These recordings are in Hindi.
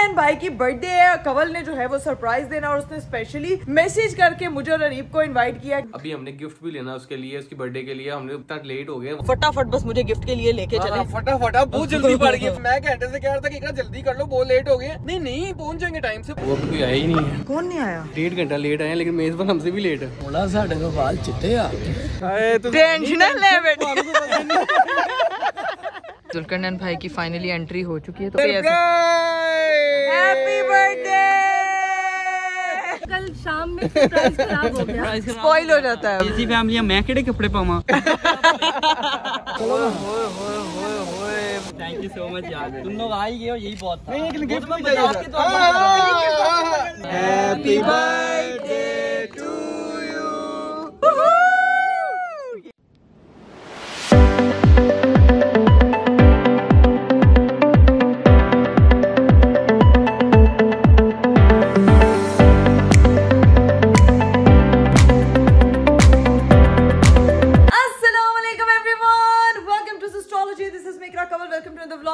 जुल्करनैन भाई की बर्थडे है। कंवल ने जो है वो सरप्राइज देना और उसने स्पेशली मैसेज करके मुझे और अरीब को इनवाइट किया। अभी हमने गिफ्ट भी लेना उसके लिए, उसकी बर्थडे के लिए। हमने इतना लेट हो गए, फटाफट बस मुझे गिफ्ट के लिए लेके चले। फटाफट। बहुत जल्दी पड़ गई। मैं घंटे से कह रहा था कि इतना जल्दी कर लो, बहुत लेट हो गए। नहीं पहुंच जाएंगे टाइम से। वो अभी कोई आया ही नहीं है। कौन नहीं आया? 1.5 घंटा लेट आए, लेकिन मेजबान हमसे भी लेट है। थोड़ा सा बाल चिट्टे जुल्करनैन भाई की फाइनली एंट्री हो चुकी है। तो हैप्पी बर्थडे। कल शाम में सरप्राइज खराब हो गया, स्पॉइल हो जाता है। इसी फैमिली मैं केड़े कपड़े पावा। थैंक यू सो मच यार, तुम लोग आ ही गए हो, यही बहुत था। Happy birthday to you.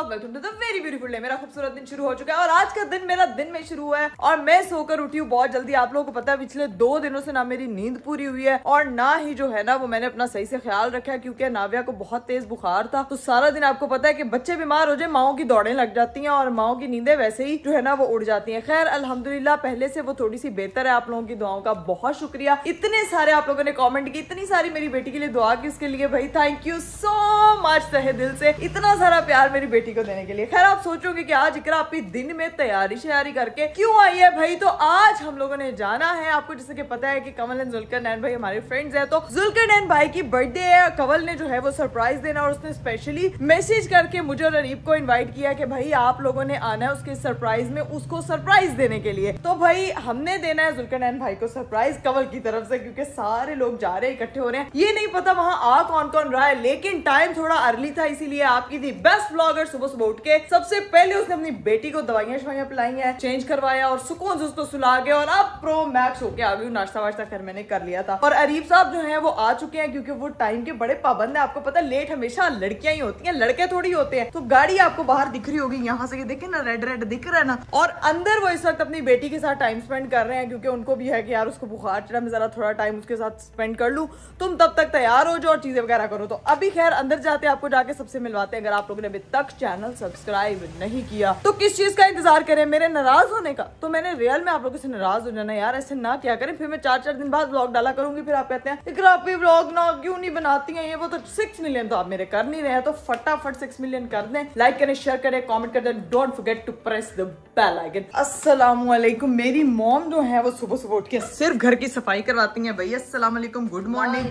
Welcome to the very beautiful day. मेरा खूबसूरत दिन शुरू हो चुका है और आज का दिन मेरा दिन में शुरू हुआ है और मैं सोकर उठी हूँ बहुत जल्दी। आप लोगों को पता है पिछले 2 दिनों से ना मेरी नींद पूरी हुई है और ना ही जो है ना वो मैंने अपना सही से ख्याल रखा है, क्योंकि नाविया को बहुत तेज बुखार था। तो सारा दिन आपको पता है कि बच्चे बीमार हो जाए माओ की दौड़ें लग जाती हैं और माओ की नींदें वैसे ही जो है ना वो उड़ जाती है। खैर अल्हम्दुलिल्लाह पहले से वो थोड़ी सी बेहतर है। आप लोगों की दुआओं का बहुत शुक्रिया। इतने सारे आप लोगों ने कॉमेंट की, इतनी सारी मेरी बेटी के लिए दुआ की, उसके लिए भाई थैंक यू सो मच तहे दिल से, इतना सारा प्यार मेरी बेटी को देने के लिए। खैर आप सोचोगे कि आज इकरा अपनी दिन में तैयारी करके क्यों आई है भाई, तो आज हम लोगों ने जाना है। आपको जैसे कि पता है कि कंवल एंड जुल्करनैन भाई हमारे फ्रेंड्स हैं, तो जुल्करनैन भाई की बर्थडे है। कंवल ने जो है वो सरप्राइज देना और उसने स्पेशली मैसेज करके मुझे और अरीब को इनवाइट किया कि भाई आप लोगों ने आना है उसके सरप्राइज में, उसको सरप्राइज देने के लिए। तो भाई हमने देना है जुल्करनैन भाई को सरप्राइज कंवल की तरफ से, क्योंकि सारे लोग जा रहे हैं, इकट्ठे हो रहे हैं। ये नहीं पता वहां आ कौन कौन रहा है, लेकिन टाइम थोड़ा अर्ली था, इसीलिए आपकी थी बेस्ट व्लॉगर सुबह सुबह उठ के सबसे पहले उसने अपनी बेटी को दवाइयां शवाइयां पिलाई हैं, चेंज करवाया और सुकून से उसको सुला के और अब प्रो मैक्स होके आ गई। नाश्ता वाश्ता कर मैंने कर लिया था और अरीब साहब जो हैं वो आ चुके हैं, क्योंकि वो टाइम के बड़े पाबंद है। आपको पता है लेट हमेशा लड़कियां ही होती हैं, लड़के थोड़ी होते हैं। तो गाड़ी आपको बाहर दिख रही होगी, यहाँ से देखे ना रेड रेड दिख रहा है ना, और अंदर वो इस वक्त अपनी बेटी के साथ टाइम स्पेंड कर रहे हैं, क्योंकि उनको भी है कि यार उसको बुखार चढ़ा, मैं जरा थोड़ा टाइम उसके साथ स्पेंड कर लूं, तुम तब तक तैयार हो जाओ और चीजें वगैरह करो। तो अभी खैर अंदर जाते आपको जाके सबसे मिलवाते हैं। अगर आप लोगों ने अभी तक चैनल सब्सक्राइब नहीं किया तो किस चीज का इंतजार करें, मेरे नाराज होने का? तो मैंने रियल में आप लोगों से नाराज हो जाना यार, ऐसे ना क्या करें। फिर मैं 4-4 दिन बाद व्लॉग डाला करूंगी, फिर आप कहते हैं इकरा आप व्लॉग ना क्यों नहीं बनाती हैं, ये वो तो 6 मिलियन तो आप मेरे कर नहीं रहे हैं। तो फटाफट 6 मिलियन कर दें, लाइक करें, शेयर करें, कमेंट कर दें, don't forget to press the bell icon. अस्सलाम वालेकुम। मेरी मॉम जो है वो सुबह सुबह उठ के सिर्फ घर की सफाई करवाती हैं। भैया अस्सलाम वालेकुम, गुड मॉर्निंग,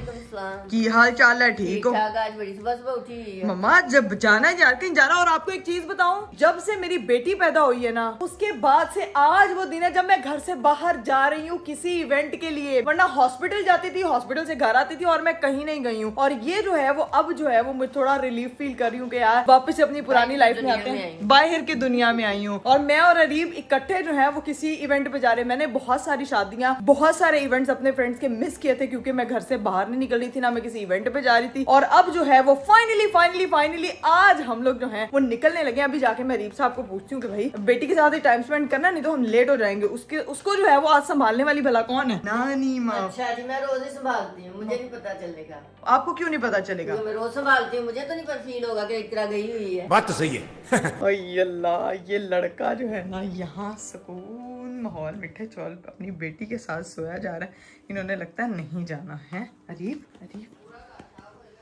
की हाल चाल है? ठीक हो? आज बड़ी सुबह उठी मम्मा जब जाना है कहीं जाना। और आपको एक चीज बताऊं, जब से मेरी बेटी पैदा हुई है ना उसके बाद से आज वो दिन है जब मैं घर से बाहर जा रही हूँ किसी इवेंट के लिए, वरना हॉस्पिटल जाती थी, हॉस्पिटल से घर आती थी और मैं कहीं नहीं गई हूँ। और ये जो है वो अब जो है वो मुझे थोड़ा रिलीफ फील कर रही हूँ कि यार वापस से अपनी पुरानी लाइफ में आते हैं, बाहर की दुनिया में आई हूँ। और मैं और अरीब इकट्ठे जो है वो किसी इवेंट पे जा रहे हैं। मैंने बहुत सारी शादियां, बहुत सारे इवेंट्स अपने फ्रेंड्स के मिस किए थे, क्योंकि मैं घर से बाहर नहीं निकल रही थी, ना मैं किसी इवेंट पे जा रही थी। और अब जो है वो फाइनली आज हम लोग जो है वो निकलने लगे। अभी जाके मैं अरीब साहब को पूछती हूँ कि भाई बेटी के साथ ही टाइम स्पेंड करना, नहीं तो हम लेट हो जाएंगे। उसको जो है वो आज संभालने वाली भला कौन है? नानी माँ। अच्छा जी, मैं रोज ही संभालती हूँ, मुझे नहीं पता चलेगा। आपको क्यों नहीं पता चलेगा? मैं रोज संभालती हूँ, मुझे तो नहीं पर फील होगा कि इकरा गई हुई है। बात तो सही है। अल्लाह, ये लड़का जो है ना यहाँ सुकून माहौल मीठे चौल अपनी बेटी के साथ सोया जा रहा है। इन्होंने लगता है नहीं जाना है। अरीब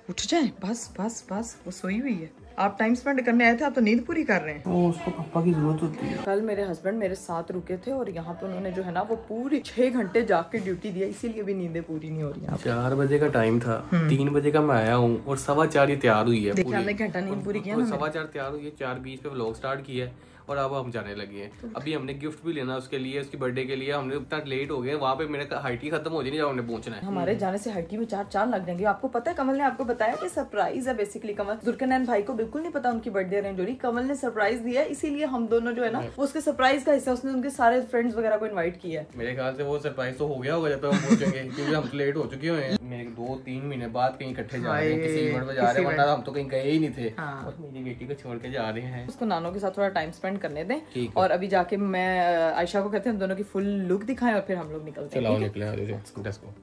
उठ जाए, बस वो सोई हुई है। आप टाइम स्पेंड करने आए थे, आप तो नींद पूरी कर रहे हैं। वो उसको पापा की जरूरत होती है। कल मेरे हस्बैंड मेरे साथ रुके थे और यहाँ पे उन्होंने जो है ना वो पूरी 6 घंटे जाग के ड्यूटी दिया, इसीलिए भी नींदें पूरी नहीं हो रही। 4 बजे का टाइम था, 3 बजे का मैं आया हूँ और 4:15 ये तैयार हुई है। देखिए घंटा नींद पूरी किया ना। 4:15 तैयार हुई है, 4:20 पे व्लॉग स्टार्ट किया है और अब हम जाने लगे हैं। अभी हमने गिफ्ट भी लेना उसके लिए, उसकी बर्थडे के लिए। हमने इतना लेट हो गए, वहाँ पे मेरा हाइटी खत्म हो जाएगी जब हमने पहुंचना है। हमारे जाने से हाइटी में 4 लग जाएंगे। आपको पता है कमल ने आपको बताया कि सरप्राइज है बेसिकली। कमल जुल्करनैन भाई को बिल्कुल नहीं पता उनकी बर्थडे अरेंज हो रही, कमल ने सरप्राइज दिया, इसीलिए हम दोनों जो है ना उसके सरप्राइज का हिस्सा, उसने उनके सारे फ्रेंड्स वगैरह को इनवाइट किया है। मेरे ख्याल से वो सरप्राइज तो हो गया होगा जब तक हम पहुंचेंगे, क्योंकि हम लेट हो चुके हैं। मेरे 2-3 महीने बाद कहीं इकट्ठे जा रहे हैं, किसी इवेंट पे जा रहे हैं, वरना हम तो कहीं गए ही नहीं थे। और मेरी बेटी को छोड़ के जा रहे हैं। उसको नानों के साथ थोड़ा टाइम स्पेंड एंड करने दें और अभी जाके मैं आयशा को कहते हैं हम दोनों की फुल लुक दिखाएं और फिर हम लोग निकलते हैं। चलो निकले लेट्स गो।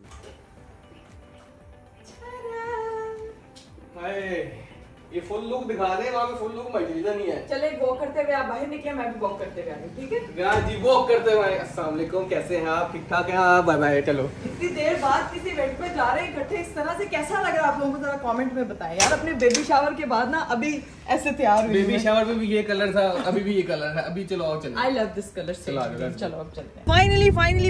ये फुल लुक दिखा दे, वहाँ पे फुल लुक मौजूदा नहीं है। चले वॉक करते हुए आप बाहर निकले, मैं भी वॉक करते हुए आ गई, ठीक है यार जी वॉक करते हुए। अस्सलाम वालेकुम, कैसे हैं आप? ठीक ठाक हैं आप? Bye bye. चलो इतनी देर बाद किसी इवेंट पे जा रहे हैं इकट्ठे इस तरह से, कैसा लग रहा है आप लोगों को जरा कमेंट में बताएं यार। अपने बेबी शावर के बाद ना अभी ऐसे तैयार हुई। बेबी शावर में भी ये कलर था, अभी भी ये कलर है। अभी चलो आओ चलो। I love this colour. चलो अब चलते हैं।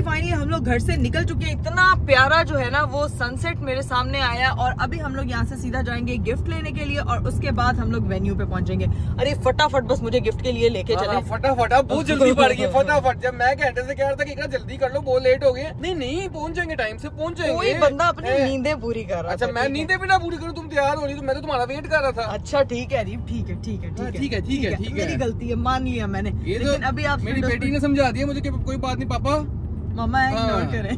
फाइनली हम लोग घर से निकल चुके हैं। इतना प्यारा जो है ना वो सनसेट मेरे सामने आया और अभी हम लोग यहाँ से सीधा जाएंगे गिफ्ट लेने के लिए और उसके बाद हम लोग वेन्यू पे पहुंचेंगे। अरे फटाफट बस मुझे गिफ्ट के लिए लेके चले। फटाफट, आप बहुत जल्दी पड़ गई। फटाफट, जब मैं घंटे से कह रहा था कि जल्दी कर लो, बहुत लेट हो गए। नहीं पहुंच जाएंगे, टाइम से पहुंच जाएंगे। कोई बंदा अपनी नींदें पूरी कर रहा। अच्छा मैं नींदें भी ना पूरी करूं, तुम तैयार हो रही तो मैं तो तुम्हारा वेट कर रहा था। अच्छा ठीक है अरीब, ठीक है मेरी गलती है, मान लिया मैंने। लेकिन अभी आप मेरी बेटी ने समझा दिया मुझे कि कोई बात नहीं पापा, मामा है इग्नोर करें।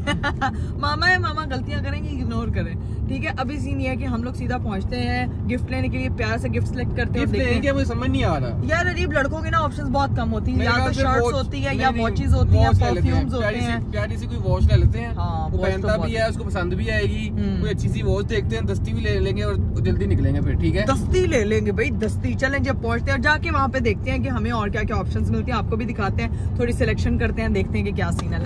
मामा है, मामा गलतियां करेंगे इग्नोर करें, ठीक है। अभी सीन ये है कि हम लोग सीधा पहुंचते हैं गिफ्ट लेने के लिए, प्यार से गिफ्ट सिलेक्ट करते हैं। गिफ्ट मुझे समझ नहीं आ रहा यार अरीब, लड़कों के ना ऑप्शंस बहुत कम होती है, या तो शर्ट्स होती है या वॉचेस होती है, परफ्यूम्स होते हैं। प्यारी सी कोई वॉच ले लेते हैं, वो पहनता भी है, उसको पसंद भी आएगी। कोई अच्छी सी वॉच देखते हैं, दस्ती भी ले लेंगे और जल्दी निकलेंगे फिर, ठीक है। दस्ती ले लेंगे भाई, दस्ती। चलें जब पहुंचते हैं जाके वहाँ पे देखते हैं कि हमें और क्या क्या ऑप्शंस मिलते हैं, आपको भी दिखाते हैं, थोड़ी सिलेक्शन करते हैं, देखते हैं कि क्या सीन है।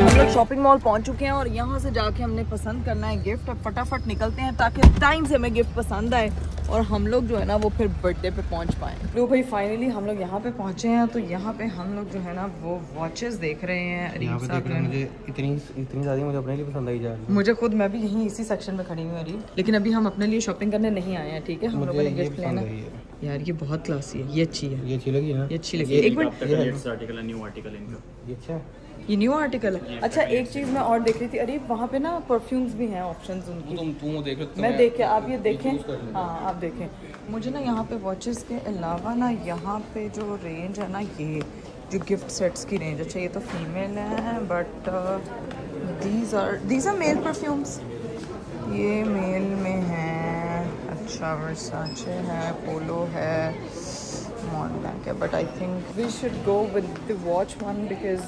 हम लोग शॉपिंग मॉल पहुंच चुके हैं और यहाँ से जाके हमने पसंद करना है गिफ्ट। अब फटाफट निकलते हैं ताकि टाइम से हमें गिफ्ट पसंद आए और हम लोग जो है ना वो फिर बर्थडे पे पहुंच पाए। तो भाई फाइनली हम लोग यहाँ पे पहुंचे हैं। तो यहाँ पे हम लोग जो है ना वो वॉचेस देख रहे हैं। अरीब साहब मुझे इतनी ज्यादा मुझे अपने लिए पसंद आई जा रही है। मुझे खुद, मैं भी यहीं इसी सेक्शन में खड़ी हूँ अरीब, लेकिन अभी हम अपने लिए शॉपिंग करने नहीं आए हैं, ठीक है। हम लोगों ने गिफ्ट लेना यार, ये बहुत क्लासी है, ये अच्छी है, ये अच्छी लगी ना, ये अच्छी लगी। एक मिनट, ये न्यू आर्टिकल है। अच्छा एक चीज मैं और देख रही थी अरे वहाँ पे ना परफ्यूम्स भी हैं ऑप्शंस उनकी। तुम देख लो, मैं देख के, आप ये देखें, हाँ आप देखें। मुझे ना यहाँ पे वॉचेस के अलावा ना यहाँ पे जो रेंज है ना, ये जो गिफ्ट सेट्स की रेंज, अच्छा ये तो फीमेल है but these are male perfumes, ये मेल में है। अच्छा वर्साचे है, पोलो है, मॉन्टब्लैंक है, but I think we should go with the watch one because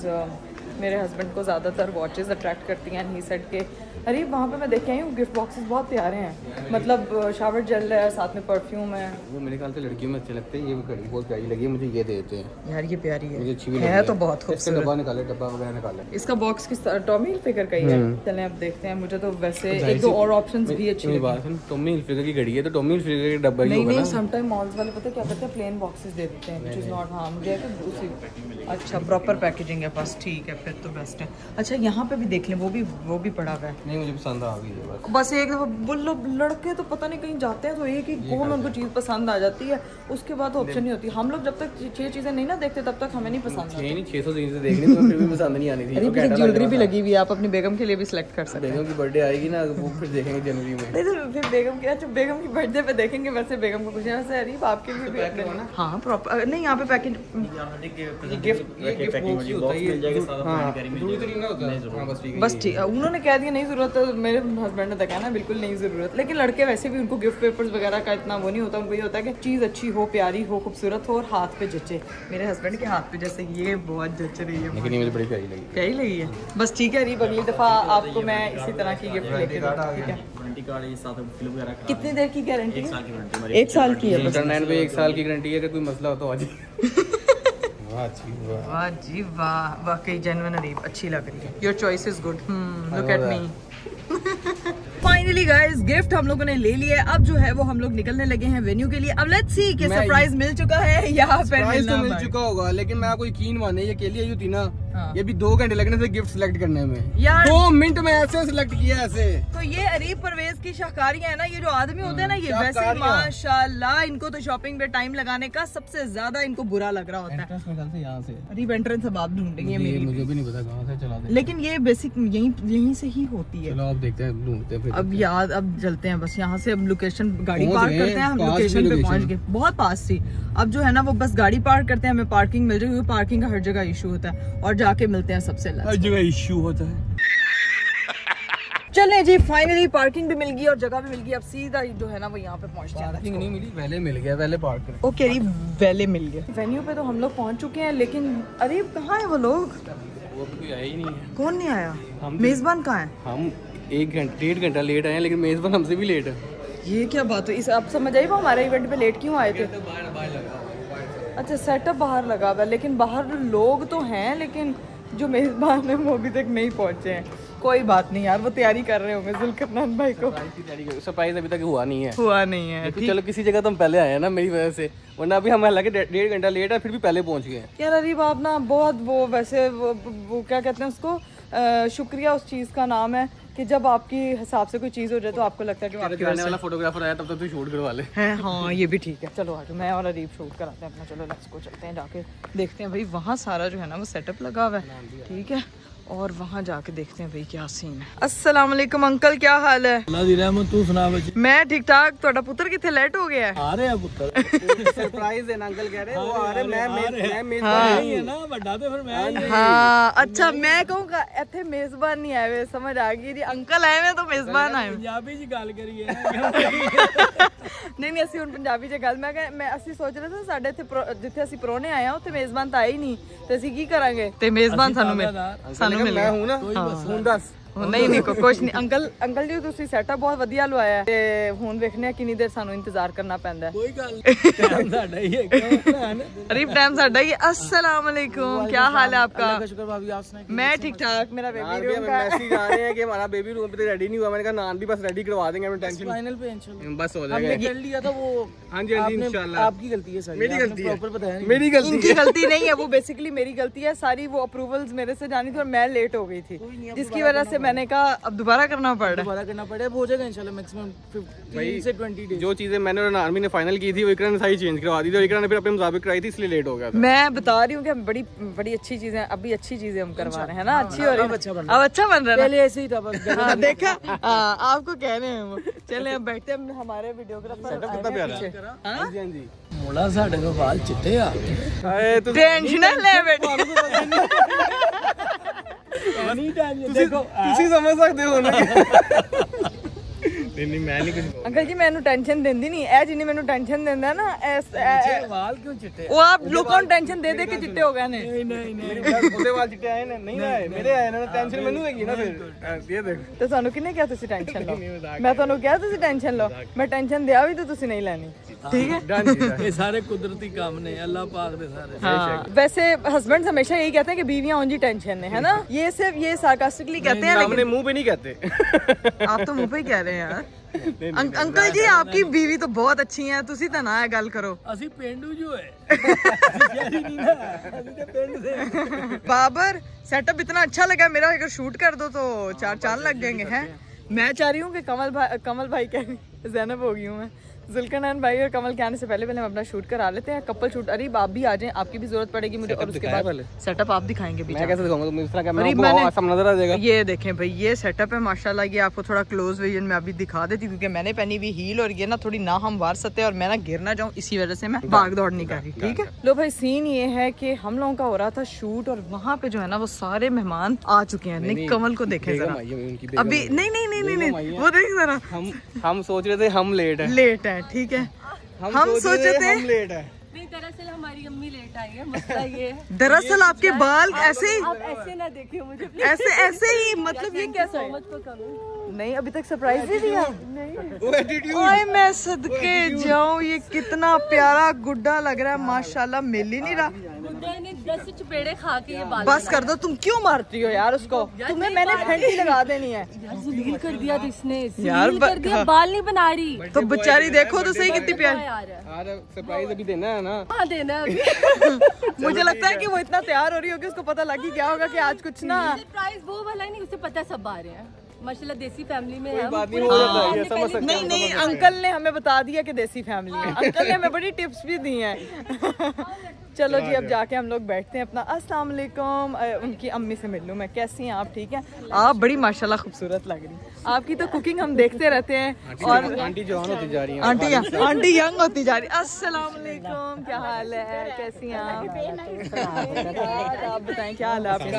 मेरे हस्बैंड को ज़्यादातर वॉचेस अट्रैक्ट करती हैं। ही सेड के अरे वहाँ पे मैं देख के आई हूँ गिफ्ट बॉक्सेस बहुत प्यारे हैं, मतलब शावर जेल है, साथ में परफ्यूम है। वो मेरे ख्याल से लड़कियों में अच्छे लगते हैं। ये घड़ी बहुत प्यारी लगी मुझे, ये दे देते हैं यार, ये प्यारी है, मुझे अच्छी भी है तो बहुत खूबसूरत। डब्बा निकाले, डब्बा वगैरह निकाले। इसका बॉक्स किस टॉमी हिलफिगर का ही है। चलें अब देखते हैं। मुझे तो वैसे एक दो और ऑप्शंस भी अच्छी लगी। टॉमी हिलफिगर की घड़ी है तो टॉमी हिलफिगर का डब्बा ही होगा ना। नहीं, समटाइम मॉल्स वाले पता क्या करते हैं, प्लेन बॉक्सेस दे देते हैं, व्हिच इज नॉट। हाँ मुझे उसी, अच्छा प्रॉपर पैकेजिंग है बस, ठीक है फिर तो बेस्ट है। अच्छा यहाँ पे भी देख लें, वो भी पड़ा हुआ है। नहीं मुझे पसंद आ गई है बस एक दफा लड़के तो पता नहीं कहीं जाते हैं तो एक ही कौन उनको चीज पसंद आ जाती है, उसके बाद ऑप्शन नहीं होती। हम लोग जब तक 6 चीजें नहीं ना देखते तब तक हमें नहीं पसंद आती। नहीं 600 चीजें देखनी तो फिर भी पसंद नहीं आनी थी। अरे ज्वेलरी भी लगी हुई है, आप अपनी बेगम के लिए भी सिलेक्ट कर सकते हैं। बेगम की बर्थडे आएगी ना, वो फिर देखेंगे जनवरी में। नहीं तो फिर बेगम की, अच्छा बेगम की बर्थडे पे देखेंगे। वैसे बेगम को कुछ ऐसे अरीब आपके लिए भी हाँ प्रॉपर नहीं, यहाँ पे पैकेज बस ठीक है। उन्होंने कह दिया नहीं जरूरत, तो मेरे हस्बैंड ने तो कहना बिल्कुल नहीं जरूरत। लेकिन लड़के वैसे भी उनको गिफ्ट पेपर्स वगैरह का इतना वो नहीं होता, उनको ये होता है कि चीज़ अच्छी हो, प्यारी हो, खूबसूरत हो और हाथ पे जचे। मेरे हस्बैंड के हाथ पे जैसे ये बहुत जच रही है, लेकिन मुझे बड़ी प्यारी लगी। प्यारी लगी है बस, ठीक है अरीब अगली दफ़ा आपको मैं इसी तरह की गिफ्ट लेके दूँगा, ठीक है। कितनी देर की गारंटी है? 1 साल की है बस। 1 साल की गारंटी है, अगर कोई मसला हो तो आज। वाह जी वाह, वाकई जेन्युइन अरीब, अच्छी लग रही है। Your choice is good, look at me. Finally guys gift हम लोगों ने ले लिया है। अब जो है वो हम लोग निकलने लगे हैं वेन्यू के लिए। अब लेट्स सी कि सरप्राइज मिल चुका है या फिर मिल चुका होगा, लेकिन मैं आपको यकीन माने ये अकेली आई थी ना, ये भी 2 घंटे लगने थे गिफ्ट सिलेक्ट करने में यार। 2 मिनट में ऐसे सिलेक्ट किया ऐसे। तो ये अरीब परवेज की शाहकारियां है ना, ये जो आदमी होते हैं ना, ये वैसे माशाल्लाह इनको तो शॉपिंग पे टाइम लगाने का सबसे ज्यादा इनको बुरा लग रहा होता है। यहाँ से अरीब एंट्रेंस अब आप ढूंढेंगे, मुझे भी नहीं पता कहाँ से चला दे, लेकिन ये बेसिक यहीं से ही होती है। चलो अब देखते हैं, ढूंढते हैं। अब याद अब चलते हैं बस यहाँ से। अब लोकेशन गाड़ी पार्क करते हैं, हम लोकेशन पे पहुंच गए, बहुत पास थी। अब जो है ना वो बस गाड़ी पार्क करते हैं, हमें पार्किंग मिल जाएगी, पार्किंग का हर जगह इशू होता है, और जाके मिलते हैं सबसे हर जगह इशू होता है। चले जी, फाइनली पार्किंग भी मिल गई और जगह भी मिल गई। अब सीधा जो है ना वो यहाँ पे पहुँचते हैं। पार्किंग नहीं मिली, पहले मिल गया, पहले पार्क कर। ओके री वैले मिल गया। वेन्यू पे तो हम लोग पहुँच चुके हैं, लेकिन अरे कहाँ है वो लोग? वो कोई आया ही नहीं है। कौन नहीं आया? मेजबान कहाँ है? हम 1-1.5 घंटा लेट आए हैं, लेकिन मेजबान हमसे भी लेट है। ये क्या बात है? इस अब समझ आई वो हमारे इवेंट पे लेट क्यों आए थे? अच्छा, सेटअप बाहर लगा हुआ है, लेकिन बाहर लोग तो हैं, लेकिन जो मेजबान है वो अभी तक नहीं पहुंचे हैं। कोई बात नहीं यार, वो तैयारी कर रहे होंगे जुल्करनान भाई को। सरप्राइज अभी तक हुआ नहीं है। हुआ नहीं है। चलो किसी जगह तो हम पहले आए हैं ना, मेरी वजह से, वरना अभी हम हालांकि 1.5 घंटा लेट है, फिर भी पहले पहुंच गए हैं। यार अरीब आप ना बहुत वो वैसे वो क्या कहते हैं उसको, शुक्रिया उस चीज़ का नाम है कि जब आपकी हिसाब से कोई चीज़ हो जाए तो आपको लगता है कि आपके आने वाला फोटोग्राफर आया तब तक तो शूट करवा ले हैं। हाँ ये भी ठीक है। चलो आज मैं और अरीब शूट कराते हैं अपना। चलो लेट्स गो, चलते हैं, जाके देखते हैं भाई वहाँ सारा जो है ना वो सेटअप लगा हुआ है, ठीक है, और वहाँ जाके देखते हैं भाई क्या सीन है। अस्सलाम वालेकुम अंकल, क्या हाल है? अल्लाह दी रहमत, तू सुना बच्चे? मैं ठीक ठाक। ਤੁਹਾਡਾ ਪੁੱਤਰ ਕਿੱਥੇ लेट हो गया है? आ रहे हैं पुत्र। सरप्राइज है ना अंकल कह रहे हैं, वो आ रहे, मैं मेजबान ही है ना, बड़ा तो फिर मैं। हाँ अच्छा, मैं कहूँगा ਇੱਥੇ मेजबान नहीं आए हुए, समझ आ गई जी, अंकल आए हुए तो मेजबान आए हुए। पंजाबी जी गल करिए। नहीं ਅਸੀਂ ਹੁਣ ਪੰਜਾਬੀ 'ਚ ਗੱਲ ਮੈਂ ਅਸੀਂ ਸੋਚ ਰਹੇ ਸੀ ਸਾਡੇ ਇੱਥੇ ਜਿੱਥੇ ਅਸੀਂ ਪਰੋਣੇ ਆਏ ਆ ਉੱਥੇ ਮੇਜ਼ਬਾਨ ਤਾਂ ਆਏ ਹੀ ਨਹੀਂ, ਤੇ ਅਸੀਂ ਕੀ ਕਰਾਂਗੇ? ਤੇ ਮੇਜ਼ਬਾਨ ਸਾਨੂੰ ਮਿਲ मैं हूं ना। ਹੁਣ ਦੱਸ। ਨਹੀਂ ਕੁਛ ਨਹੀਂ ਅੰਕਲ ਜੀ, ਤੁਸੀਂ ਸੈਟਅਪ ਬਹੁਤ ਵਧੀਆ ਲਵਾਇਆ ਤੇ ਹੁਣ ਵੇਖਨੇ ਆ ਕਿੰਨੀ ਦੇਰ ਸਾਨੂੰ ਇੰਤਜ਼ਾਰ ਕਰਨਾ ਪੈਂਦਾ ਹੈ। कोई गल टाइम साडा ही है, क्यों भैन? अरीब टाइम साडा ही। अस्सलाम वालेकुम, क्या हाल है आपका? शुक्र भाभी, आप सुनाइए। मैं ठीक ठाक। मेरा बेबी रूम का मैसेज आ रहे हैं कि हमारा बेबी रूम पे रेडी नहीं हुआ। मैंने कहा नान भी बस रेडी करवा देंगे, हमें टेंशन फाइनल पे इंशाल्लाह बस हो हमने जाएगा। कर लिया था वो। हाँ जी इंशाल्लाह। आपकी गलती है सर, मेरी गलती है, प्रॉपर बताया नहीं। मेरी गलती इनकी गलती नहीं है, वो बेसिकली मेरी गलती है। सारी वो अप्रूवल्स मेरे से जानी थी और मैं लेट हो गई थी, जिसकी वजह से मैंने कहा अब दोबारा करना पड़ रहा है। दोबारा करना पड़े, अब हो जाएगा इंशाल्लाह मैक्सिमम 15 से 20 डेज। जो चीजें मैंने और आर्मी ने फाइनल की थी वो इकरा ने सारी चेंज करवा दी थी, और इकरा ने फिर अपने मुताबिक कराई थी, इसलिए लेट हो गया था। मैं बता रही हूँ कि बड़ी बड़ी अच्छी चीजें, अभी अच्छी चीजें हम करवा रहे हैं ना, अच्छी हो रही है, अब अच्छा बन रहा अब अच्छा बन रहा है। पहले ऐसे ही था बस। हाँ देखा, आपको कह रहे हैं वो। चले अब बैठते हैं, हमारे वीडियोग्राफर कितना प्यारा है। हाँ जी हाँ जी। मोला साडे को बाल चिट्टे आ टेंशन ले बेटे। नहीं टेंशन देखो ਤੁਸੀਂ ਸਮਝ ਸਕਦੇ ਹੋ ਨਾ। नहीं मैं नहीं कुछ। अंकल जी मैंू टेंशन देंदी नहीं, ए जिन्नी मैनू टेंशन देंदा ना, बाल क्यों चिट्टे? वो आप लोगों को टेंशन दे दे के चिट्टे हो गए ने। नहीं ਉਹਦੇ ਵਾਲ ਚਿੱਟੇ ਆਏ ਨੇ, ਨਹੀਂ ਆਏ ਮੇਰੇ ਆਏ ਨੇ, ਟੈਨਸ਼ਨ ਮੈਨੂੰ ਹੈਗੀ ਨਾ ਫਿਰ। ਇਹ ਦੇਖ ਤੇ ਤੁਹਾਨੂੰ ਕਿਹਨੇ ਕਿਹਾ ਤੁਸੀਂ ਟੈਨਸ਼ਨ ਲਓ? ਮੈਂ ਤੁਹਾਨੂੰ ਕਿਹਾ ਤੁਸੀਂ ਟੈਨਸ਼ਨ ਲਓ, ਮੈਂ ਟੈਨਸ਼ਨ ਦਿਆ ਵੀ ਤੇ ਤੁਸੀਂ नहीं ਲੈਣੀ, ठीक है? ये सारे कुदरती काम ने, अल्लाह पाक दे सारे। हाँ। वैसे हस्बैंड हमेशा यही कहते हैं कि बीवियां उनकी टेंशन है ना, ये सिर्फ ये सार्कास्टिकली कहते हैं, अपने मुंह पे नहीं कहते। आप तो मुंह पे ही कह रहे हैं यार। अंकल जी आपकी बीवी तो बहुत अच्छी है, तुसी तो ना है गल करो। ਅਸੀਂ ਪਿੰਡੂ ਜੋ ਹੈ ਸ਼ਹਿਰੀ नहीं ना, ਅਸੀਂ ਤੇ ਪਿੰਡ से। बाबर सेटअप इतना अच्छा लगा मेरा, अगर शूट कर दो तो 4 चांद लग जाएंगे हैं। मैं चाह रही हूँ कि कमल भाई कह ज़ैनब हो गई हूँ मैं, जुल्करनान भाई और कमल के आने से पहले हम अपना शूट करा लेते हैं, कपल शूट। अरे आप भी आ जाएं, आपकी भी जरूरत पड़ेगी मुझे, और उसके बाद सेटअप आप दिखाएंगे। मैं कैसे दिखाऊंगा? तुम इस तरह कैमरा सब नजर आ जाएगा। ये देखें भाई, ये सेटअप है माशाल्लाह। ये आपको थोड़ा क्लोज विजन में अभी दिखा देती हूँ, क्योंकि मैंने पहनी हुई हील और ये ना थोड़ी ना हम वार सकते हैं और मैं ना गिर ना जाऊँ, इसी वजह से मैं भाग दौड़ नहीं कर रही, ठीक है? लो भाई सीन ये है कि हम लोगों का हो रहा था शूट, और वहाँ पे जो है ना वो सारे मेहमान आ चुके हैं। नहीं कमल को देखे जरा अभी, नहीं वो देख जरा, हम सोच रहे थे हम लेट है, ठीक है? हम सोचे थे हम लेट है। नहीं, दरअसल हमारी अम्मी लेट आई है, मसला ये है। दरअसल आपके बाल ऐसे ही, आप ऐसे ना देखिए मुझे, ऐसे ही, मतलब ये कैसा है? समझ को कम नहीं अभी तक सरप्राइज नहीं दिया। वो एटीट्यूड। ओए मैं सदके जाऊं, ये कितना प्यारा गुड्डा लग रहा है माशाल्लाह, मिल ही नहीं रहा। गुड्डा ने 10 चपेड़े खा के ये बाल बस कर दो, तुम क्यों मारती हो यार उसको? तुम्हें मैंने फेंटी लगा देनी है यार, ज़लील कर दिया तो इसने, यार, ज़लील कर दिया, बाल नहीं बना रही तो बेचारी देखो तो सही कितनी प्यारी। यार सरप्राइज अभी देना है ना। हाँ देना है। मुझे लगता है कि वो इतना तैयार हो रही होगी, उसको पता लगी क्या होगा कि आज कुछ ना। सरप्राइज वो वाला नहीं, उसे पता सब आ रहे हैं माशाल्लाह, देसी फैमिली में है। बात नहीं हो जाता है, ये समझ सकते हैं। नहीं अंकल ने हमें बता दिया कि देसी फैमिली है। अंकल ने हमें बड़ी टिप्स भी दी हैं। चलो जी अब जाके हम लोग बैठते हैं अपना। अस्सलाम वालेकुम। उनकी अम्मी से मिल लूँ मैं। कैसी हैं आप? ठीक है। आप बड़ी माशाल्लाह खूबसूरत लग रही हैं। आपकी तो कुकिंग हम देखते रहते हैं। और आंटी जवान होती जा रही है, आंटी यंग होती जा रही है। अस्सलाम वालेकुम, क्या हाल है? कैसी हैं आप? आप बताएं क्या हाल है आपका?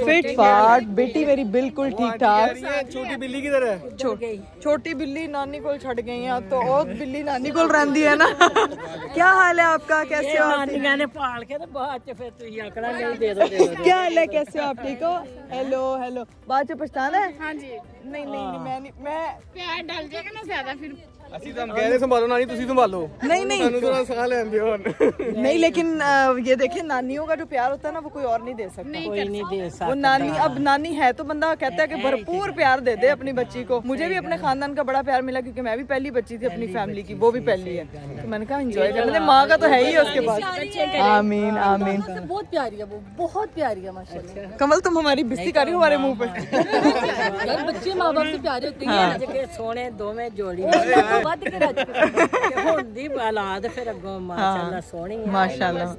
फिट फाट बेटी मेरी बिल्कुल ठीक ठाक। छोटी बिल्ली किधर है? छोटी बिल्ली नानी को छड़ गई है तो और बिल्ली नानी को रहंदी है ना। क्या हाल है आपका? कैसे हो? नानियां ने पाल के तो बाद च फिर तुसी आकड़ा नहीं दे दो। क्या हाल है? कैसे हो आप? ठीक हो? Hello hello. बाद च पछताना है? हाँ जी, मैं प्यार डाल जाएगा ना ज्यादा फिर। ਅਸੀਂ ਤਾਂ ਕਹਿ ਰਹੇ ਸੰਭਾਲੋ ਨਾਨੀ, ਤੁਸੀਂ ਸੰਭਾਲੋ। नहीं ਤੁਹਾਨੂੰ ਥੋੜਾ ਸਾਹ ਲੈਣ ਦਿਓ ਹੁਣ। नहीं लेकिन ये देखे नानियों का जो प्यार होता है ना वो कोई और नहीं दे सकता। कोई नहीं दे सकता। वो नानी अब नानी है तो बंदा कहता है कि भरपूर प्यार दे दे अपनी बच्ची को। मुझे भी अपने खानदान का बड़ा प्यार मिला क्योंकि मैं भी पहली बच्ची थी अपनी फैमिली की, वो भी पहली है तो मैंने कहा एंजॉय कर लेते। माँ का तो है ही है उसके पास। आमीन आमीन। बहुत प्यारी है वो, बहुत प्यारी है माशाल्लाह। कमल तुम हमारी बिस्ती कर रही हो हमारे मुंह पे। यार बच्चे माँ बाप से प्यारे होते हैं। ਅੱਜ ਕੇ ਸੋਹਣੇ ਦੋਵੇਂ ਜੋੜੀ ਵੱਧ ਕੇ ਰੱਜ ਕੇ ਹੁੰਦੀ ਔਲਾਦ ਫਿਰ ਅੱਗੋਂ ਮਾਸ਼ਾਅੱਲਾ ਸੋਹਣੀ ਹੈ। माशाल्लाह।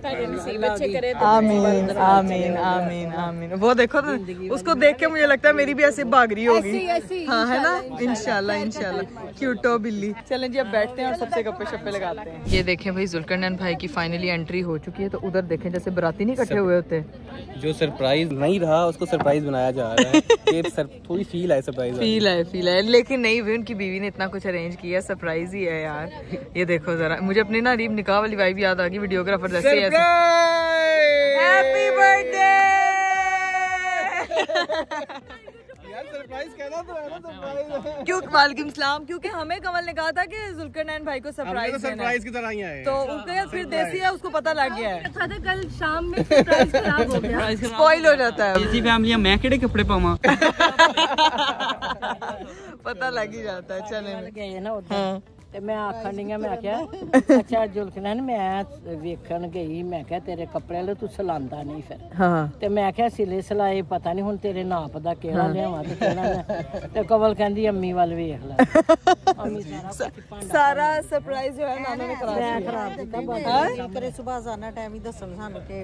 बच्चे करे आमीन आमीन आमीन आमीन। वो देखो तो उसको देख के मुझे लगता है मेरी भी ऐसे भाग रही होगी। हाँ है ना? इंशाल्लाह इंशाल्लाह। क्यूटो बिल्ली। चलें जी अब बैठते हैं और सबसे गप्पे शप्पे लगाते हैं। ये देखें भाई जुल्करनैन भाई की फाइनली एंट्री हो चुकी है। तो उधर देखें जैसे बराती नहीं इकट्ठे हुए होते। जो सरप्राइज नहीं रहा उसको सरप्राइज बनाया जा रहा है। ये थोड़ी फील है सरप्राइज, फील है लेकिन नहीं भी उनकी बीवी ने इतना कुछ अरेंज किया, सरप्राइज ही है यार। ये देखो जरा, मुझे अपनी ना रीब निकाह वाली वाइब याद आ गई। वीडियोग्राफर जैसे हैप्पी बर्थडे यार सरप्राइज कहना तो है ना, सरप्राइज क्यों? वालेकुम सलाम। क्योंकि हमें कमल ने कहा था कि जुल्करनैन भाई को सरप्राइज सरप्राइज की तरह ही आए तो उनके फिर देसी है उसको पता लग गया है। था कल शाम में सरप्राइज खराब हो गया। स्पॉइल हो जाता है। इसी फैमिली मैं किहड़े कपड़े पावां? पता लग ही जाता है। चले गए ना उधर ਤੇ ਮੈਂ ਆਖਣ ਨਹੀਂ ਮੈਂ ਕਿਹਾ ਅੱਛਾ ਜੁਲਕਨਨ ਮੈਂ ਵੇਖਣ ਗਈ, ਮੈਂ ਕਿਹਾ ਤੇਰੇ ਕੱਪੜੇ ਲੈ ਤੂੰ ਸਲਾਂਦਾ ਨਹੀਂ ਫਿਰ। हाँ ਤੇ ਮੈਂ ਕਿਹਾ ਸਿਲੇ ਸਲਾਏ ਪਤਾ ਨਹੀਂ ਹੁਣ ਤੇਰੇ ਨਾਪ ਦਾ ਕਿਹੜਾ ਲਿਆਵਾਂ ਤੇ ਕਿਹੜਾ ਨਾ। ਤੇ ਕਵਲ ਕਹਿੰਦੀ ਅੰਮੀ ਵੱਲ ਵੇਖ ਲੈ। ਅੰਮੀ सारा सरप्राइज जो है नाना ने करा दिया। ਖਰਾਬ ਕੀਤਾ करे सुबह जाना टाइम ही दसन सानू के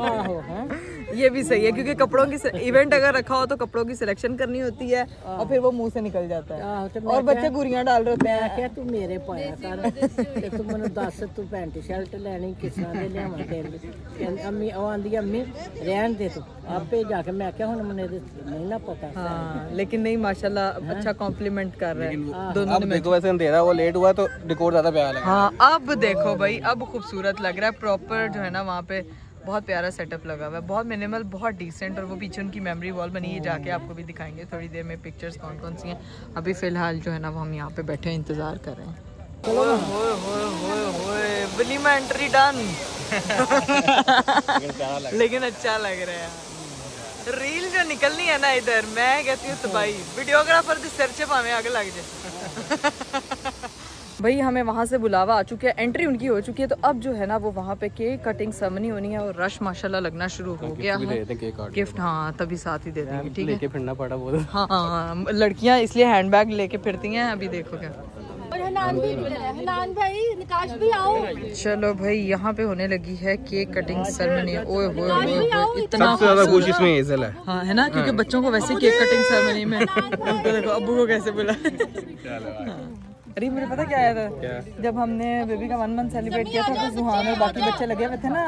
ਆਹੋ ਹੈ। ये भी सही है क्योंकि कपड़ों की इवेंट अगर रखा हो तो कपड़ों की सिलेक्शन करनी होती है और फिर वो मुंह से निकल जाता है ਆਹੋ ਤੇ और बच्चे गुरियां डाल रहे होते ਮੈਂ हैं। ਕਿਹਾ ਤੂੰ ਮੇਰੇ ਪਾਇਆ ਕਰ ਤੇ ਤੂੰ ਮੈਨੂੰ ਦੱਸ ਤੂੰ ਪੈਂਟ ਸ਼ਰਟ ਲੈਣੀ ਕਿਸ ਤਰ੍ਹਾਂ ਦੇ ਲਿਆਵਾਂ ਤੇਰੇ ਲਈ। ਕਹਿੰਦੀ ਅੰਮੀ ਉਹ ਆਂਦੀ ਅੰਮੀ ਰਹਿਣ ਦੇ ਤੂੰ ਆਪੇ ਜਾ ਕੇ। ਮੈਂ ਕਿਹਾ ਹੁਣ ਮੈਨੂੰ ਇਹਦੇ ਨਹੀਂ ਨਾ पता। हाँ लेकिन नहीं माशाल्लाह अच्छा कॉम्प्लीमेंट कर रहे हैं दोनों अब ने। देखो वैसे अंधेरा वो लेट हुआ तो डेकोर ज्यादा प्यारा लगा। हाँ अब देखो भाई अब खूबसूरत लग रहा है प्रॉपर जो है ना। वहाँ पे बहुत प्यारा सेटअप लगा हुआ है, बहुत मिनिमल, बहुत डिसेंट। और वो पीछे उनकी मेमोरी वॉल बनी है, जाके आपको भी दिखाएंगे थोड़ी देर में पिक्चर्स कौन कौन सी हैं। अभी फिलहाल जो है ना वो हम यहाँ पे बैठे हैं इंतजार कर रहे हैं। Walima entry done. लेकिन अच्छा लग रहा है। रील जो निकलनी है ना इधर, मैं कहती हूँ तबाही। वीडियोग्राफर के सिर से भावे आगे लग जाए। भाई हमें वहाँ से बुलावा आ चुका है, एंट्री उनकी हो चुकी है। तो अब जो है ना वो वहाँ पे केक कटिंग सेरेमनी होनी है और रश माशाल्लाह लगना शुरू हो गया है। गिफ्ट हाँ तभी साथ ही दे देंगे। ठीक है लेके फिरना पड़ा वो। हाँ लड़कियाँ इसलिए हैंडबैग लेके फिरती हैं। अभी देखो क्या और हनान भाई निकाश भी आओ। चलो भाई यहाँ पे होने लगी है केक कटिंग सेरेमनी। ओए होए इतना सबसे ज्यादा खुश इसमें हेजल है। हाँ है ना, क्योंकि बच्चों को वैसे केक कटिंग सेरेमनी में उनको देखो अब्बू को कैसे बुला। अरे मुझे पता क्या आया था, जब हमने बेबी का 1 मंथ सेलिब्रेट किया था तो जुहान और बाकी बच्चे लगे हुए थे ना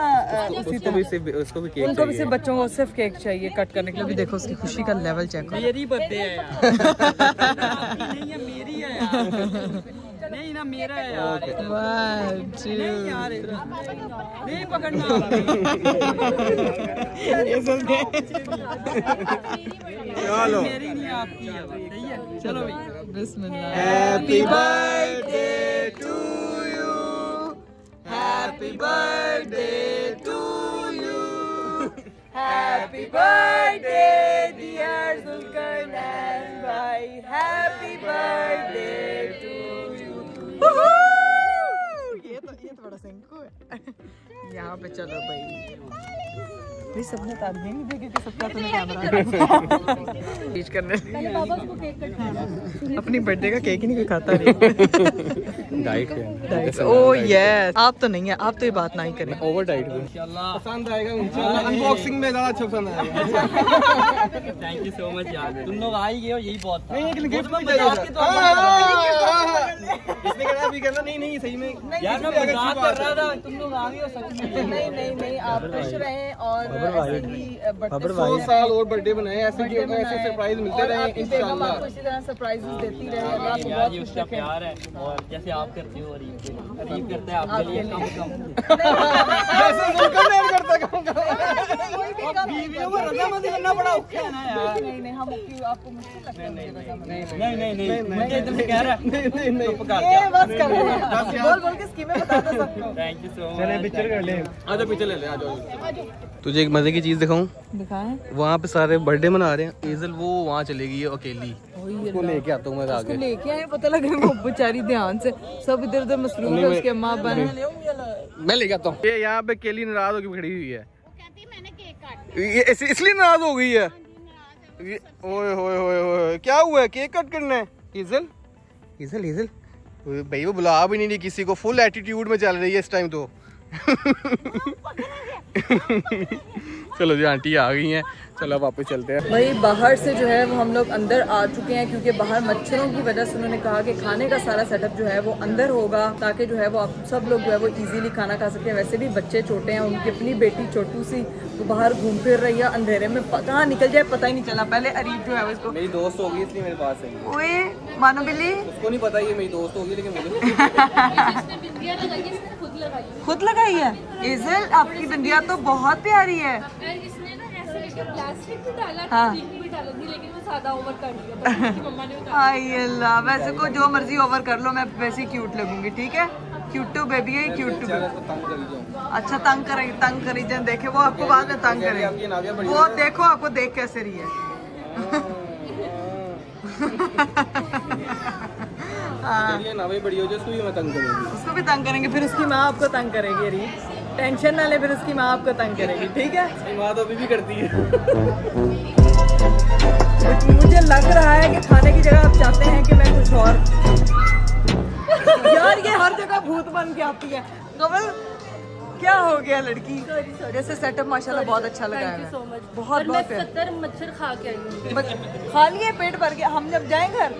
उसी तरह। उसको भी केक उनको भी सिर्फ बच्चों को सिर्फ केक चाहिए कट करने के लिए। भी देखो उसकी खुशी का लेवल चेक करो। मेरी बर्थडे है यार। नहीं है मेरी है यार। नहीं ना मेरा है यार। नहीं यार नहीं पकड़ना। चलो मेरी नहीं आपकी है। सही है चलो भाई बिस्मिल्लाह। Happy birthday to you, happy birthday to you, happy birthday dear Zulqarnain भाई, हैप्पी बर्थडे टू यू। ये तो बड़ा सिंक है। यहाँ पे चलो भाई भाई सबने तारीफ नहीं देखी कि सबका तुम्हें कैमरा रीच करने अपनी बर्थडे का केक ही नहीं खाता डाइट है। ओह यस, आप तो नहीं है, आप तो ये बात नहीं करें। ओवर डाइट पसंद आएगा इंशाल्लाह। अनबॉक्सिंग में ज्यादा अच्छा पसंद आएगा। थैंक यू सो मच यार, तुम लोग आ ही गए हो, यही बहुत था। नहीं लेकिन गिफ्ट में इसने कहा अभी कहना नहीं सही में यार मैं मजाक कर रहा था, तुम लोग आ गए हो सच में। नहीं आप खुश रहें और ऐसे ही 100 साल और बर्थडे बनाए, ऐसे सरप्राइज मिलते रहे इंशाल्लाह। आपको इसी तरह सरप्राइजेस देती रहे। अल्लाह आपको यार बहुत ये खुश उसका रखे। प्यार है, और जैसे आप करते हो अरीब करता है आपके लिए कम जैसे बिल्कुल नहीं करता बीवियों को रजामंदी करना बड़ा औखा है ना यार। नहीं हम आपको मुश्किल लगता है। नहीं मुझे इधर से कह रहा है चुप कर ये जा। बस कर रहे हैं, बोल के स्कीमें बता दो सबको। थैंक यू सो चले मच। पिक्चर कर ले, आजा पिक्चर ले ले, आजा। तुझे एक मजे की चीज दिखाऊं, दिखाएं। वहाँ पे सारे बर्थडे मना रहे हैं, एजल वो वहाँ चलेगी अकेली, उसको लेके आता हूँ मैं आगे। लेके आए, पता लगे वो बेचारी ध्यान से सब इधर उधर मसरूफ है, उसके माँ बहन। मैं लेके आता हूँ। ये यहाँ पे अकेली नाराज होकर खड़ी हुई है, कहती मैंने केक काट ये इसलिए नाराज हो गई है। ओए होए होए होए, क्या हुआ है? केक कट करना है? इजल भाई वो बुला भी नहीं रही किसी को, फुल एटीट्यूड में चल रही है इस टाइम तो। चलो जी आंटी आ गई हैं, चलो वापस चलते हैं। भाई बाहर से जो है वो हम लोग अंदर आ चुके हैं, क्योंकि बाहर मच्छरों की वजह से उन्होंने कहा कि खाने का सारा सेटअप जो है वो अंदर होगा, ताकि जो है वो आप सब लोग जो है वो इजीली खाना खा सकते हैं। वैसे भी बच्चे छोटे हैं, उनकी अपनी बेटी छोटू सी वो बाहर घूम फिर रही है अंधेरे में, कहाँ निकल जाए पता ही नहीं चला। पहले अरीब जो है वो इसको, मेरी दोस्त होगी इसलिए मेरे पास है। ओए मानो बिल्ली, उसको नहीं पता ये मेरी दोस्त होगी, लेकिन मुझे खुद लगाई है। इजल आपकी डंडिया तो बहुत प्यारी है। इसने ना ऐसे लेके प्लास्टिक भी डाला, हाँ। भी डाला थी, लेकिन वो सादा ओवर कर दिया, बस उसकी मम्मा ने उतारा। आई अल्लाह, वैसे को जो मर्जी ओवर कर लो, मैं वैसे क्यूट लगूंगी। ठीक है, क्यूटू बेबी है, क्यूटू। अच्छा तंग करी जाए, देखे वो आपको बाद में तंग करेगी, वो देखो आपको देख कैसे रही है। बड़ी हो जाए उसको भी मैं तंग करूंगी, उसको भी तंग करेंगे, फिर उसकी माँ आपको तंग करेगी। अरे टेंशन ना ले, फिर उसकी माँ आपको तंग करेगी। ठीक है, उसकी माँ तो अभी भी करती है। मुझे लग रहा है कि खाने की जगह आप चाहते हैं कि मैं कुछ और। यार ये हर जगह भूत बन के आती है। कमल क्या हो गया लड़की? जैसे सेटअप माशाल्लाह बहुत अच्छा लगा है, बहुत बहुत है। 70 मच्छर खा के आई। खा लिए पेट भर के, हम जब जाएं घर।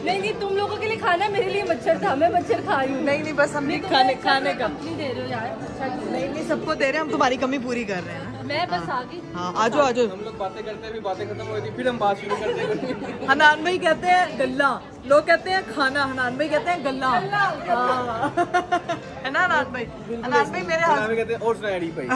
नहीं तुम लोगों के लिए खाना, मेरे लिए मच्छर था, मैं मच्छर खा रही हूँ। नहीं बस हम खाने का नहीं दे रहे हो यार, अच्छा नहीं सबको दे रहे हैं, हम तुम्हारी कमी पूरी कर रहे हैं ना। मैं बस आ गई। हाँ आजो आजो। हम लोग बातें करते हैं, बातें खत्म हो गई, फिर हम बात शुरू करते हैं। हनान भाई कहते हैं गल्ला, लोग कहते हैं खाना, हनान भाई कहते हैं गल्ला। हाँ। है ना हनान भाई? हनान भाई मेरे हमें कहते हैं और सुनाई भाई।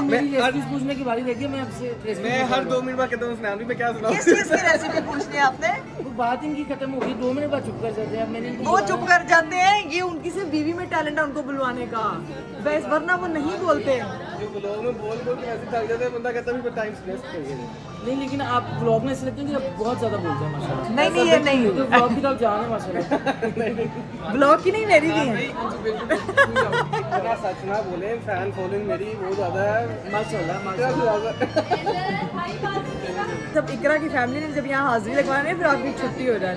मेरी रेसिपी पूछने की बारी देखिए, मैं आपसे मैं हर 2 मिनट बाद कहता हूँ सुनाई मैं क्या सुनाऊं। किस चीज की रेसिपी पूछनी है आपने? वो बात इनकी खत्म हो गई, 2 मिनट बाद चुप कर जाते हैं। मैंने वो चुप कर जाते हैं, ये उनकी सिर्फ बीवी में टैलेंट है उनको बुलवाने का, वैसे वरना वो नहीं बोलते। जो ब्लॉग में बोल के ऐसे थक जाते हैं, बंदा कहता है टाइम वेस्ट करिए। नहीं, लेकिन आप ब्लॉग में ऐसे लगते हैं कि आप बहुत ज्यादा बोलते हैं माशाल्लाह। नहीं ये नहीं, तो ब्लॉग की तरफ जान है माशाल्लाह। ब्लॉग की नहीं मेरी भी है। सच ना बोले, फैन फॉलोइंग मेरी बहुत ज्यादा है माशाल्लाह। जब इकरा की फैमिली ने जब यहाँ हाजिरी लगवाने फिर आपकी छुट्टी हो जाए।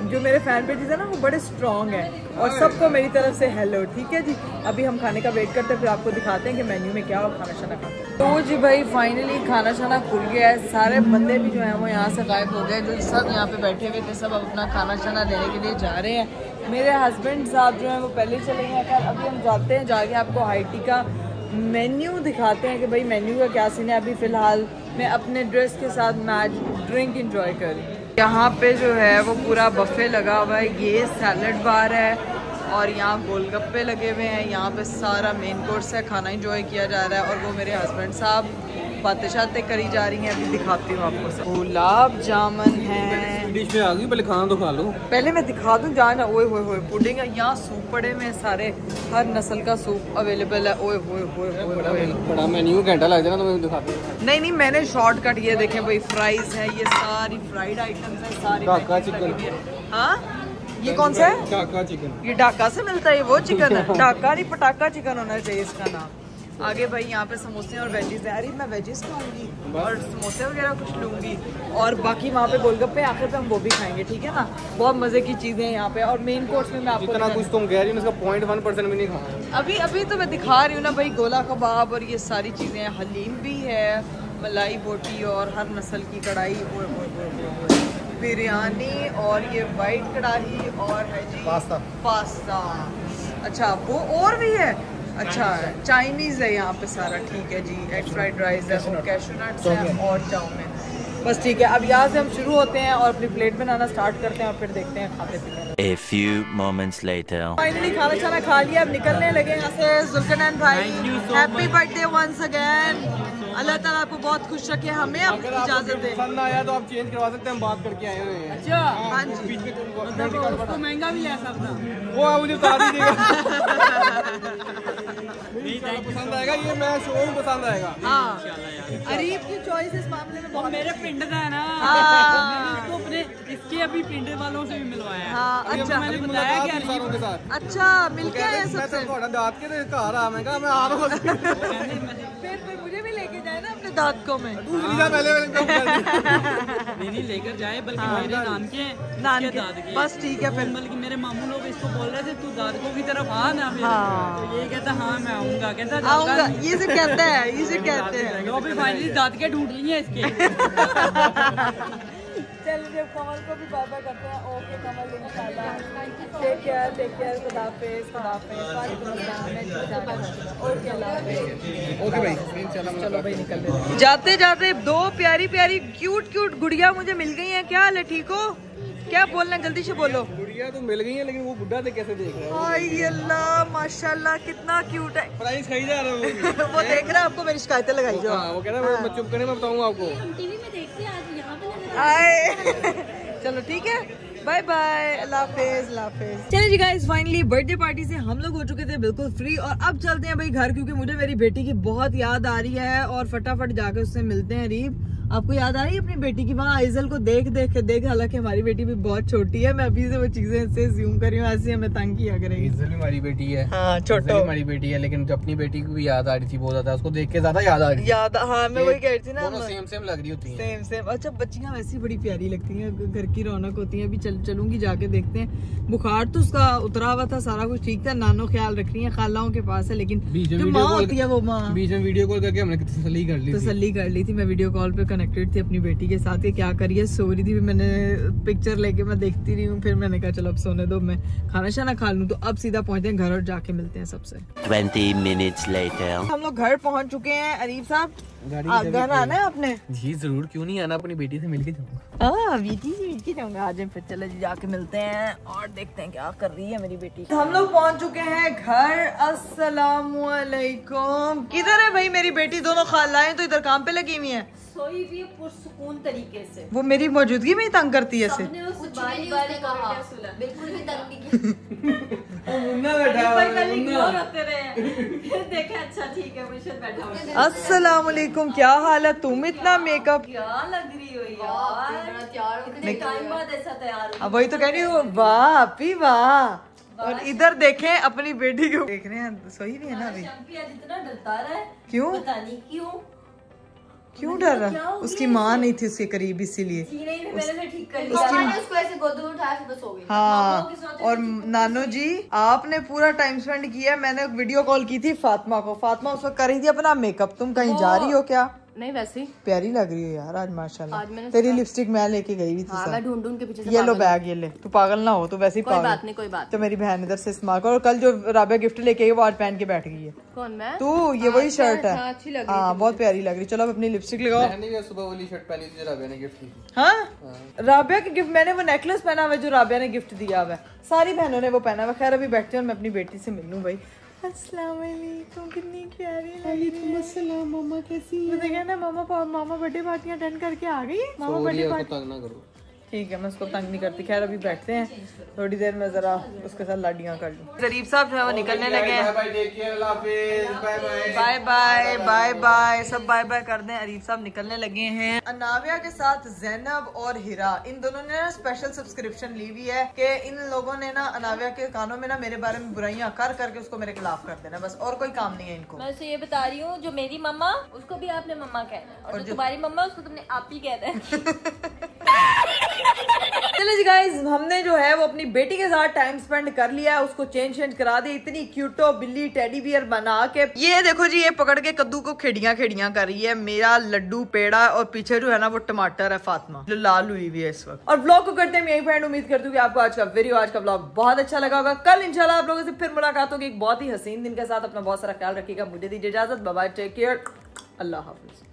जो मेरे फैन पेजेस है ना वो बड़े स्ट्रॉन्ग हैं, और सबको मेरी तरफ से हेलो। ठीक है जी, अभी हम खाने का वेट करते हैं, फिर आपको दिखाते हैं कि मेन्यू में क्या और खाना शाना खाते हैं। तो जी भाई फाइनली खाना शाना खुल गया है, सारे बंदे भी जो हैं वो यहाँ से गायब हो गए, जो सब यहाँ पे बैठे हुए थे सब अब अपना खाना शाना लेने के लिए जा रहे हैं। मेरे हस्बैंड साहब जो हैं वो पहले चले गए हैं, अभी हम जाते हैं, जाके आपको हाईटी का मेन्यू दिखाते हैं कि भाई मेन्यू का क्या सीन है। अभी फ़िलहाल मैं अपने ड्रेस के साथ मैच ड्रिंक इंजॉय कर रही हूँ। यहाँ पे जो है वो पूरा बफे लगा हुआ है, ये सैलड बार है और यहाँ गोलगप्पे लगे हुए हैं। यहाँ पे सारा मेन कोर्स है, खाना इंजॉय किया जा रहा है, और वो मेरे हस्बैंड साहब बातें शातें करी जा रही हैं। अभी दिखाती हूँ आपको सब। गुलाब जामुन है, डिश में आ गई, पहले खाना तो खा लो। पहले मैं दिखा दूँ जाना। ओए होए होए पुडिंग है, यहाँ सूप पड़े में सारे, हर नस्ल का सूप अवेलेबल है। ओए होए होए होए, बड़ा मेन्यू घंटा लग जाना, तो मैं दिखाती हूँ। नहीं मैंने शॉर्टकट ये देखें भाई, फ्राइज है, ये सारी फ्राइड आइटम्स है, सारी ढाका चिकन। हाँ ये कौन सा है? ढाका चिकन। ये ढाका से मिलता है, वो चिकन है? ढाका नहीं पटाखा चिकन होना चाहिए इसका नाम। आगे भाई यहाँ पे समोसे और वेजीज है। अरे मैं वेजीज खाऊंगी और समोसे वगैरह कुछ लूंगी और बाकी वहाँ पे गोलगप्पे आखिर पे हम वो भी खाएंगे, ठीक है ना। बहुत मजे की चीजें हैं यहाँ पे और मेन कोर्स में मैं आपको इतना कुछ तुम कह रही हो, इसका 0.1% भी नहीं खाया। अभी तो मैं दिखा रही हूँ ना भाई, गोला कबाब और ये सारी चीजें हैं, हलीम भी है, मलाई बोटी और हर नस्ल की कढ़ाई, बिरयानी और ये वाइट कढ़ाई और है जी पास्ता। अच्छा वो और भी है, अच्छा चाइनीज है यहाँ पे सारा, ठीक है जी। एग फ्राइड राइस है, कैशू नट्स है और चाउमीन। बस ठीक है, अब यहाँ से हम शुरू होते हैं और अपनी प्लेट बनाना स्टार्ट करते हैं और फिर देखते हैं खाते पीते हैं। A few moments later. Finally खाना छाना खा लिया, अब निकलने लगे यहाँ से। जुल्करनैन भाई हैप्पी बर्थडे वंस अगेन, अल्लाह ताला आपको बहुत खुश रखे, हमें अपनी इजाजत दे। पसंद आया तो आप चेंज करवा सकते हैं, हम बात करके आए हुए हैं। अच्छा हाँ जी, बीच में उसको महंगा भी है सब ना, वो मुझे बता दीजिएगा। पसंद आएगा ये, मैं शोरूम पसंद आएगा। हाँ अरीब की चॉइस इस मामले में बहुत मेरे पिंड का है ना, मैंने इसको अपने इसके अभी पिंड वालों से भी मिलवाया है। हाँ अच्छा, मैंने बताया कि सारों के साथ अच्छा मिलके आए हैं सबसे। थोड़ा दांत के घर आ, मैं कहा मैं आ रहा हूँ। फिर मुझे भी लेके जाए ना अपने दांत को में। पहले नहीं लेकर जाए, बल्कि मेरे नान के दाद के। बस ठीक है फिर। बल्कि मेरे मामू लोग इसको बोल रहे थे तू दादकों की तरफ आ ना, फिर हाँ। तो ये कहता हाँ मैं आऊंगा, कहता आऊंगा, ये से कहते हैं, ये से कहते हैं। तो अभी फाइनली दाद के ढूंढ लिए इसके। चलिए कमल को भी बाय बाय करते हैं। ओके कमल, इंशाल्लाह टेक केयर, खुदा हाफिज़, वालेकुम अस्सलाम, ओके अल्लाह हाफिज़। ओके भाई इंशाल्लाह, चलो भाई निकल लेते हैं। जाते जाते दो प्यारी प्यारी क्यूट गुड़िया मुझे मिल गई हैं। क्या हाल है, ठीक हो? क्या बोलना, जल्दी से बोलो। गुड़िया तो मिल गई है, लेकिन वो बुड्ढा से कैसे देख रहा है? हाय अल्लाह माशाल्लाह कितना क्यूट है। प्राइस खाई जा रहा है वो देख रहा है आपको मेरी शिकायतें लगाई जो। वो कह रहा है मैं चुप करने में बताऊंगा आपको। टीवी में देखते हैं आज यहाँ पे हाय चलो ठीक है, बाय बाय, अल्लाह हाफिज़, अल्लाह हाफिज़। चलिए जी गाइस, फाइनली बर्थडे पार्टी से हम लोग हो चुके थे बिल्कुल फ्री और अब चलते हैं भाई घर, क्योंकि मुझे मेरी बेटी की बहुत याद आ रही है और फटाफट जाके उससे मिलते हैं। रीब, आपको याद आ रही है अपनी बेटी की? वहाँ आइजल को देख, हालांकि हमारी बेटी भी बहुत छोटी है, मैं अभी से वो चीजें से ज़ूम कर रही हूँ, ऐसे हमें तंग किया करेगी। इज्जत भी हमारी बेटी है, हाँ छोटा हमारी बेटी है, लेकिन अपनी बेटी की भी याद आ रही थी बहुत ज्यादा, उसको देख के ज्यादा याद आ रही थी। याद, हाँ मैं वही कह रही थी ना, दोनों सेम लग रही होती हैं। सेम। अच्छा बच्चियां वैसी बड़ी प्यारी लगती हैं, घर की रौनक होती है। अभी चलूंगी जाके देखते हैं। बुखार तो उसका उतरा हुआ था, सारा कुछ ठीक था, नानो ख्याल रख रही है, खालाओं के पास है, लेकिन जो माँ होती है वो माँ। बीच में वीडियो कॉल करके हमने तसल्ली कर ली थी। मैं वीडियो कॉल पे कनेक्टेड थी अपनी बेटी के साथ, ये क्या करिए सो रही थी, मैंने पिक्चर लेके मैं देखती रही हूँ, फिर मैंने कहा चलो अब सोने दो, मैं खाना शाना खा लूँ। तो अब सीधा पहुंचते हैं घर और जाके मिलते हैं सबसे। 20 minutes later. हम लोग घर पहुंच चुके हैं। अरीब साहब घर आना है आपने? जी जरूर, क्यों नहीं आना, अपनी बेटी से मिलके जाऊंगा। बेटी से मिलके जाऊंगा आज। फिर चले जी जाके मिलते हैं और देखते हैं क्या कर रही है मेरी बेटी। हम लोग पहुंच चुके हैं घर। अस्सलामुअलैकुम। किधर है भाई मेरी बेटी? दोनों खालाएं तो इधर काम पे लगी हुई हैं, सोई हुई पुरसुकून तरीके से। वो मेरी मौजूदगी में ही तंग करती है ऐसे। सबने उस बारी कहा, बिल्कुल भी तंग नहीं किया। मुन्ना बैठा पर कल इग्नोर होते रहे, फिर देखे अच्छा ठीक है मुझे बैठा हुआ। अस्सलामुअलैकुम, क्या हाल है? तुम इतना मेकअप क्या लग रही हो यार, तैयार इतने टाइम बाद ऐसा तैयार हुई। अब वही तो कह रही हूँ, वाह अपी वाह। और इधर देखें अपनी बेटी को, देख रहे हैं सोई भी है ना अभी। शम्पी आज इतना डरता रहा है, क्यों? पता नहीं क्यों डर रहा? उसकी माँ नहीं थी उसके करीब, इसीलिए। मैंने ठीक कर उसको ऐसे गोद में उठाया फिर बस हो गई। हाँ, और नानो जी आपने पूरा टाइम स्पेंड किया। मैंने वीडियो कॉल की थी फातिमा को, फातिमा उस वक्त कर रही थी अपना मेकअप। तुम कहीं जा रही हो क्या? नहीं वैसे प्यारी लग रही हो यार आज माशाल्लाह। आज मैंने तेरी लिपस्टिक मैं लेके गई हुई थी। हाँ, मैं ढूंढ के पीछे से ये लो बैग, ये ले, तू पागल ना हो, तो वैसे ही कोई पागल। बात नहीं, कोई बात तो मेरी बहन इधर से इस्तेमाल कर। और कल जो राबिया गिफ्ट लेके आई वो आज पहन के बैठ गई है। कौन मैं? तू ये वही शर्ट है, अच्छी लग हाँ बहुत प्यारी लग रही। चलो अब अपनी लिपस्टिक लगाओ। मैंने भी सुबह वाली शर्ट पहनी थी, राबिया ने गिफ्ट की थी। हाँ राबिया के गिफ्ट, मैंने वो नेकलेस पहना हुआ जो राबिया ने गिफ्ट दिया हुआ है। सारी बहनों ने वो पहना हुआ। खैर अभी बैठते हैं और मैं अपनी बेटी से मिल लूं भाई। अस्सलाम वालेकुम, कितनी प्यारी लग रही है। अस्सलाम, मम्मा कैसी है? मुझे कहना मामा बर्थडे पार्टी अटेंड करके आ गई। मामा बर्थडे पार्टी तंग ना करो। ठीक है, मैं उसको तंग नहीं करती। खैर अभी बैठते हैं, थोड़ी देर में जरा उसके साथ लाडियां कर लूं। जरीब साहब जो है वो निकलने लगे हैं। बाय बाय बाय बाय, सब बाय बाय कर दें। अरीब साहब निकलने लगे हैं। अनाविया के साथ ज़ैनब और हिरा, इन दोनों ने ना स्पेशल सब्सक्रिप्शन ली हुई है कि इन लोगों ने ना अनाविया के कानों में ना मेरे बारे में बुराइयां कर करके उसको मेरे खिलाफ कर देना, बस और कोई काम नहीं है इनको। मैं उसे ये बता रही हूँ, जो मेरी मम्मा उसको भी आपने मम्मा कहना है, और जो तुम्हारी मम्मा उसको तुमने आप ही कहना है। चलो जी गाइस, हमने जो है वो अपनी बेटी के साथ टाइम स्पेंड कर लिया है, उसको चेंज करा दी। इतनी क्यूटो बिल्ली टेडी बियर बना के, ये देखो जी, ये पकड़ के कद्दू को खिड़ियां खिड़ियां कर रही है। मेरा लड्डू पेड़ा, और पीछे जो है ना वो टमाटर है फातिमा, जो लाल हुई हुई है इस वक्त। और व्लॉग को करते हैं यही फ्रेंड, उम्मीद करती हूँ कि आपको आज का वीडियो, आज का व्लॉग बहुत अच्छा लगा होगा। कल इंशाल्लाह आप लोगों से फिर मुलाकात होगी एक बहुत ही हसीन दिन के साथ। अपना बहुत सारा ख्याल रखिएगा, मुझे दीजिए इजाजत, बाय बाय, टेक केयर, अल्लाह हाफिज।